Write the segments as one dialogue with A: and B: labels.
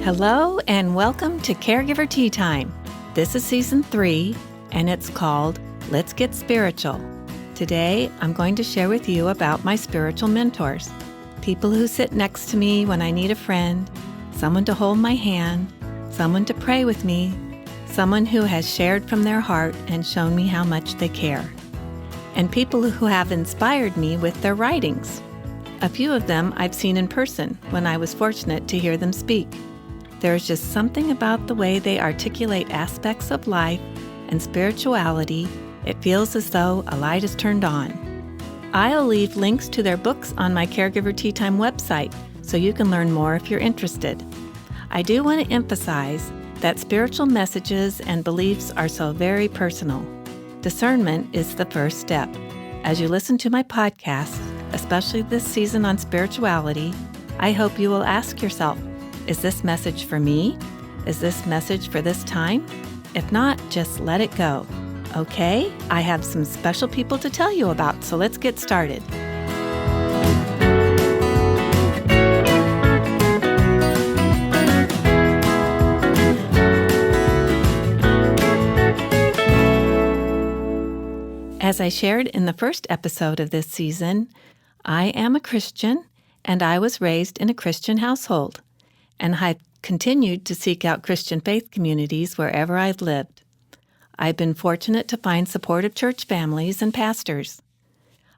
A: Hello and welcome to Caregiver Tea Time. This is Season 3 and it's called Let's Get Spiritual. Today I'm going to share with you about my spiritual mentors, people who sit next to me when I need a friend, someone to hold my hand, someone to pray with me, someone who has shared from their heart and shown me how much they care, and people who have inspired me with their writings. A few of them I've seen in person when I was fortunate to hear them speak. There's just something about the way they articulate aspects of life and spirituality. It feels as though a light is turned on. I'll leave links to their books on my Caregiver Tea Time website so you can learn more if you're interested. I do want to emphasize that spiritual messages and beliefs are so very personal. Discernment is the first step. As you listen to my podcast, especially this season on spirituality, I hope you will ask yourself, is this message for me? Is this message for this time? If not, just let it go. Okay, I have some special people to tell you about, so let's get started. As I shared in the first episode of this season, I am a Christian and I was raised in a Christian household. And I've continued to seek out Christian faith communities wherever I've lived. I've been fortunate to find supportive church families and pastors.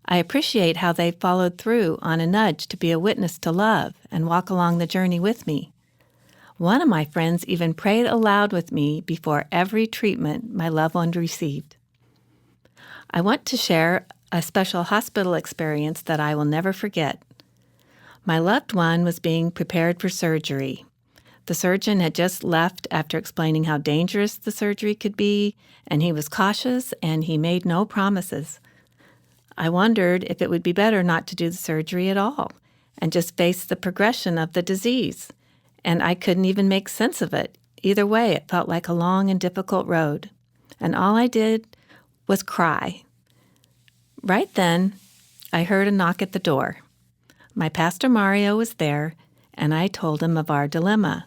A: I appreciate how they've followed through on a nudge to be a witness to love and walk along the journey with me. One of my friends even prayed aloud with me before every treatment my loved one received. I want to share a special hospital experience that I will never forget. My loved one was being prepared for surgery. The surgeon had just left after explaining how dangerous the surgery could be, and he was cautious and he made no promises. I wondered if it would be better not to do the surgery at all and just face the progression of the disease, and I couldn't even make sense of it. Either way, it felt like a long and difficult road, and all I did was cry. Right then, I heard a knock at the door. My pastor Mario was there, and I told him of our dilemma.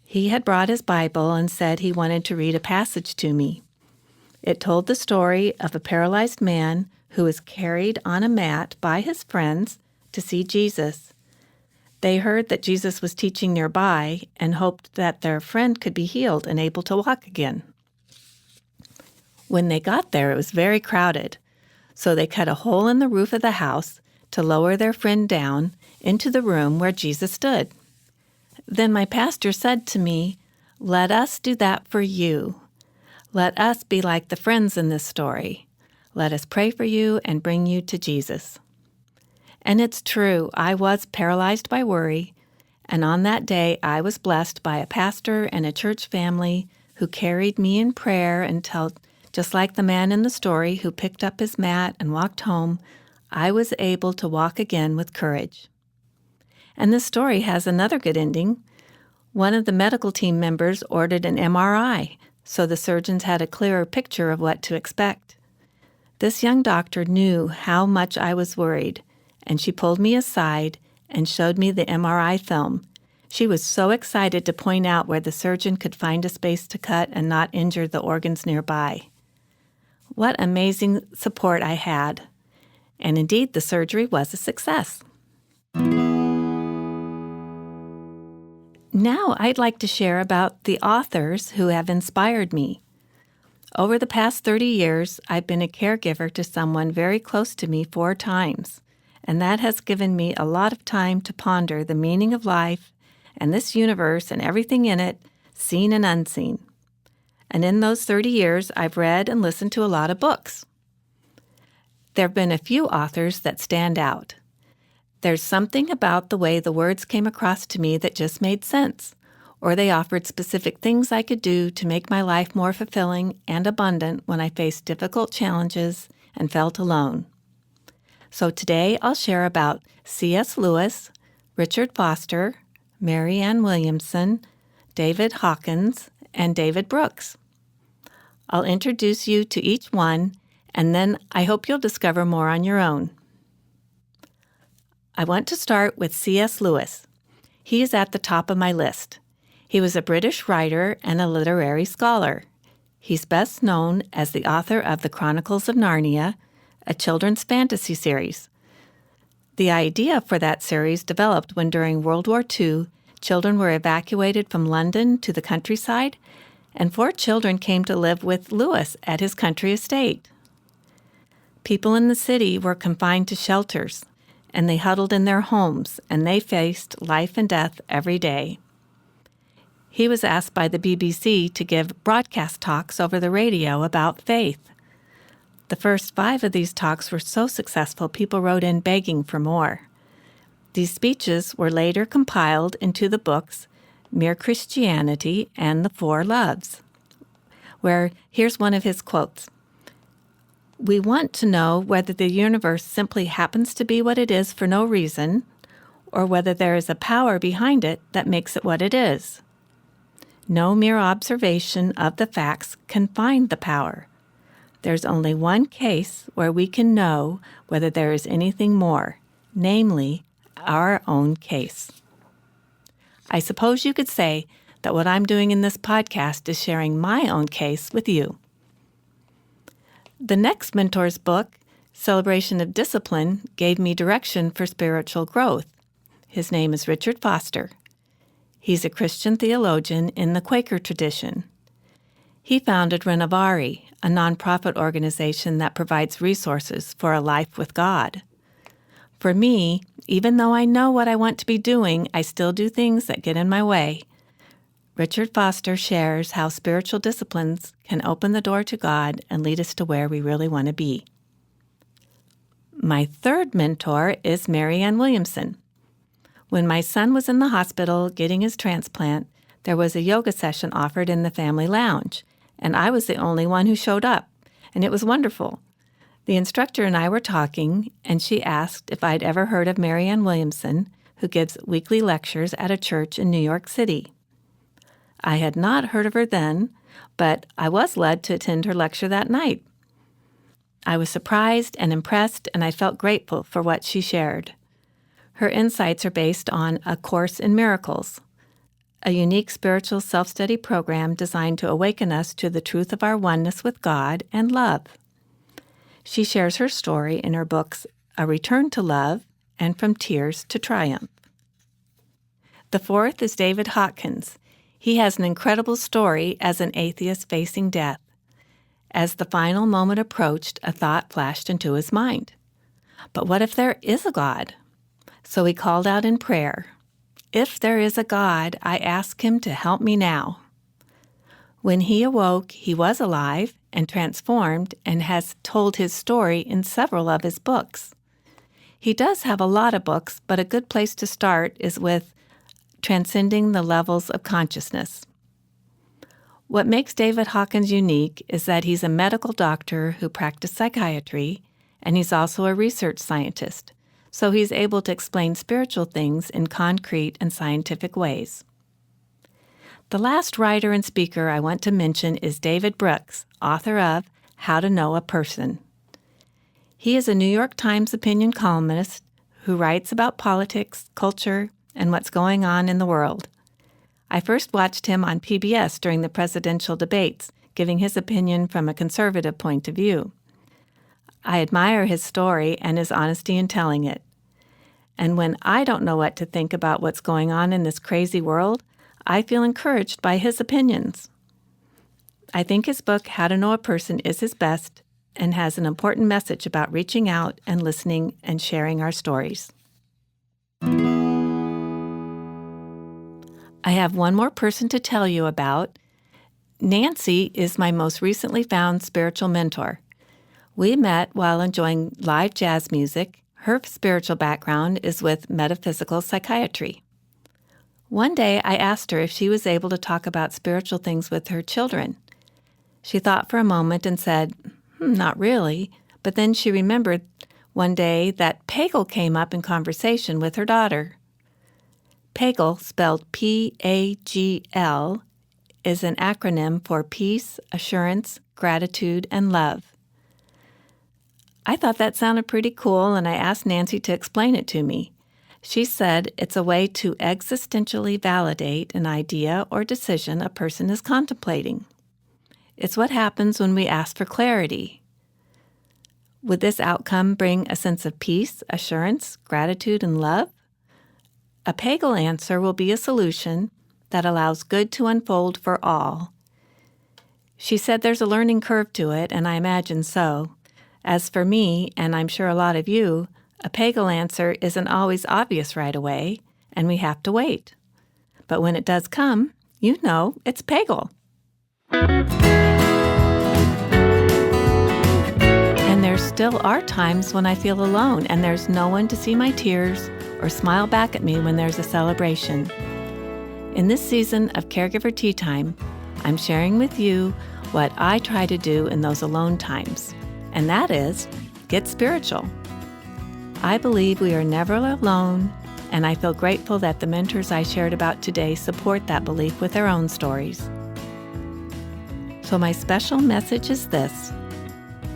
A: He had brought his Bible and said he wanted to read a passage to me. It told the story of a paralyzed man who was carried on a mat by his friends to see Jesus. They heard that Jesus was teaching nearby and hoped that their friend could be healed and able to walk again. When they got there, it was very crowded, so they cut a hole in the roof of the house to lower their friend down into the room where Jesus stood. Then my pastor said to me, "Let us do that for you. Let us be like the friends in this story. Let us pray for you and bring you to Jesus." And it's true, I was paralyzed by worry, and on that day I was blessed by a pastor and a church family who carried me in prayer until, just like the man in the story who picked up his mat and walked home, I was able to walk again with courage. And this story has another good ending. One of the medical team members ordered an MRI, so the surgeons had a clearer picture of what to expect. This young doctor knew how much I was worried, and she pulled me aside and showed me the MRI film. She was so excited to point out where the surgeon could find a space to cut and not injure the organs nearby. What amazing support I had. And indeed, the surgery was a success. Now I'd like to share about the authors who have inspired me. Over the past 30 years, I've been a caregiver to someone very close to me 4 times, and that has given me a lot of time to ponder the meaning of life and this universe and everything in it, seen and unseen. And in those 30 years, I've read and listened to a lot of books. There have been a few authors that stand out. There's something about the way the words came across to me that just made sense, or they offered specific things I could do to make my life more fulfilling and abundant when I faced difficult challenges and felt alone. So today I'll share about C.S. Lewis, Richard Foster, Maryanne Williamson, David Hawkins, and David Brooks. I'll introduce you to each one, and then I hope you'll discover more on your own. I want to start with C.S. Lewis. He is at the top of my list. He was a British writer and a literary scholar. He's best known as the author of The Chronicles of Narnia, a children's fantasy series. The idea for that series developed when during World War II, children were evacuated from London to the countryside, and 4 children came to live with Lewis at his country estate. People in the city were confined to shelters, and they huddled in their homes, and they faced life and death every day. He was asked by the BBC to give broadcast talks over the radio about faith. The first 5 of these talks were so successful, people wrote in begging for more. These speeches were later compiled into the books Mere Christianity and The 4 Loves, where here's one of his quotes. "We want to know whether the universe simply happens to be what it is for no reason, or whether there is a power behind it that makes it what it is. No mere observation of the facts can find the power. There's only one case where we can know whether there is anything more, namely, our own case." I suppose you could say that what I'm doing in this podcast is sharing my own case with you. The next mentor's book, Celebration of Discipline, gave me direction for spiritual growth. His name is Richard Foster. He's a Christian theologian in the Quaker tradition. He founded Renovari, a nonprofit organization that provides resources for a life with God. For me, even though I know what I want to be doing, I still do things that get in my way. Richard Foster shares how spiritual disciplines can open the door to God and lead us to where we really want to be. My third mentor is Maryanne Williamson. When my son was in the hospital getting his transplant, there was a yoga session offered in the family lounge, and I was the only one who showed up, and it was wonderful. The instructor and I were talking, and she asked if I'd ever heard of Maryanne Williamson, who gives weekly lectures at a church in New York City. I had not heard of her then, but I was led to attend her lecture that night. I was surprised and impressed, and I felt grateful for what she shared. Her insights are based on A Course in Miracles, a unique spiritual self-study program designed to awaken us to the truth of our oneness with God and love. She shares her story in her books A Return to Love and From Tears to Triumph. The fourth is David Hawkins. He has an incredible story as an atheist facing death. As the final moment approached, a thought flashed into his mind. But what if there is a God? So he called out in prayer, "If there is a God, I ask him to help me now." When he awoke, he was alive and transformed and has told his story in several of his books. He does have a lot of books, but a good place to start is with Transcending the Levels of Consciousness. What makes David Hawkins unique is that he's a medical doctor who practiced psychiatry, and he's also a research scientist, so he's able to explain spiritual things in concrete and scientific ways. The last writer and speaker I want to mention is David Brooks, author of How to Know a Person. He is a New York Times opinion columnist who writes about politics, culture, and what's going on in the world. I first watched him on PBS during the presidential debates, giving his opinion from a conservative point of view. I admire his story and his honesty in telling it. And when I don't know what to think about what's going on in this crazy world, I feel encouraged by his opinions. I think his book, How to Know a Person, is his best and has an important message about reaching out and listening and sharing our stories. I have one more person to tell you about. Nancy is my most recently found spiritual mentor. We met while enjoying live jazz music. Her spiritual background is with metaphysical psychiatry. One day I asked her if she was able to talk about spiritual things with her children. She thought for a moment and said, not really, but then she remembered one day that Pagel came up in conversation with her daughter. Pagel, spelled P-A-G-L, is an acronym for peace, assurance, gratitude, and love. I thought that sounded pretty cool, and I asked Nancy to explain it to me. She said it's a way to existentially validate an idea or decision a person is contemplating. It's what happens when we ask for clarity. Would this outcome bring a sense of peace, assurance, gratitude, and love? A Pagel answer will be a solution that allows good to unfold for all. She said there's a learning curve to it, and I imagine so. As for me, and I'm sure a lot of you, a Pagel answer isn't always obvious right away, and we have to wait. But when it does come, you know it's Pagel. And there still are times when I feel alone and there's no one to see my tears or smile back at me when there's a celebration. In this season of Caregiver Tea Time, I'm sharing with you what I try to do in those alone times, and that is get spiritual. I believe we are never alone, and I feel grateful that the mentors I shared about today support that belief with their own stories. So my special message is this.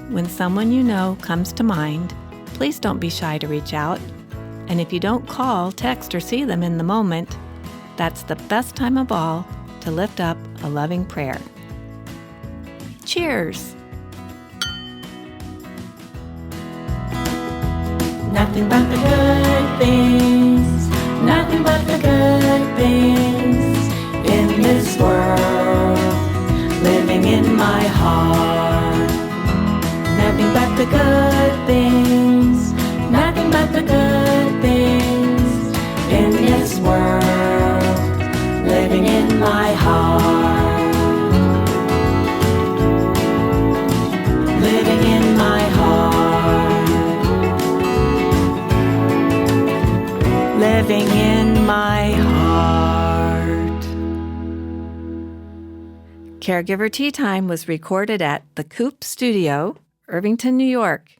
A: When someone you know comes to mind, please don't be shy to reach out. And if you don't call, text, or see them in the moment, that's the best time of all to lift up a loving prayer. Cheers!
B: Nothing but the good things, nothing but the good things in this world, living in my heart. Nothing but the good things, nothing but the good things in this world, living in my heart. Living in my heart. Living in my heart.
A: Caregiver Tea Time was recorded at the Coop Studio, Irvington, New York.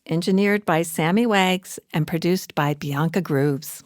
A: Engineered by Sammy Wags and produced by Bianca Grooves.